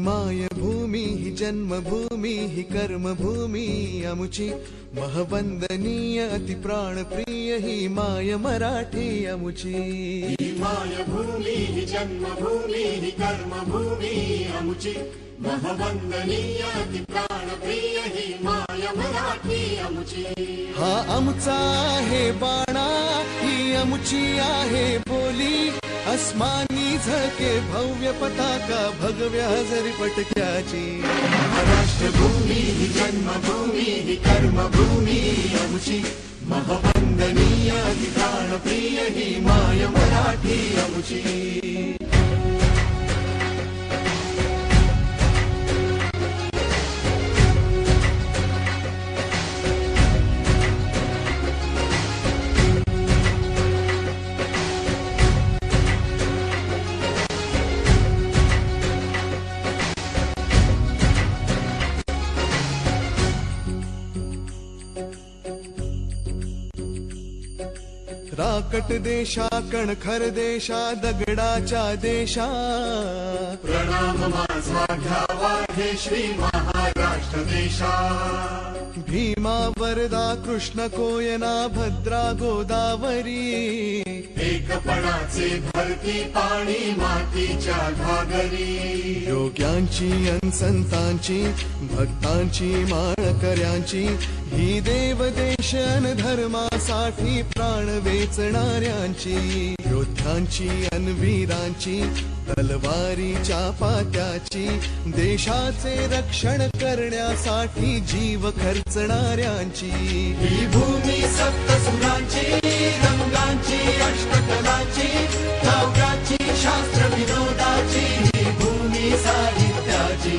मायभूमी ही जन्मभूमी ही कर्मभूमी अमुची महवंदनीय अति प्राणप्रिय ही माय मराठी अमुची ही मायभूमी ही जन्मभूमी ही कर्मभूमी अमुची महवंदनीय अति प्राणप्रिय ही माय मराठी अमुची हा आमचा आहे बाणा ही अमुची आहे बोली अस्मानी झके भव्य पताका भगव्या हजरी पटक्याची राष्ट्रभूमी ही जन्मभूमी ही कर्मभूमी अमुची महवंदनीय अति प्राणप्रिय ही माय मराठी अमुची राकट देशा कणखर देशा दगडाच्या देशा प्रणाम माझा घ्यावा हे श्री महाराष्ट्र देशा भीमा वरदा कृष्ण कोयना भद्रा गोदावरी एकपणाचे भरती पाणी मातीच्या घागरी योग्यांची अन संतांची भक्तांची माळकऱ्यांची ही देवदेश अन धर्मासाठी प्राण वेचणाऱ्यांची योद्ध्यांची अन वीरांची तलवारीच्या पात्याची देशाचे रक्षण करण्यासाठी जीव खर्चणाऱ्यांची ही भूमी सप्तसुरांची रंगांची अष्टकलांची काव्याची शास्त्र विनोदाची ही भूमी साहित्याची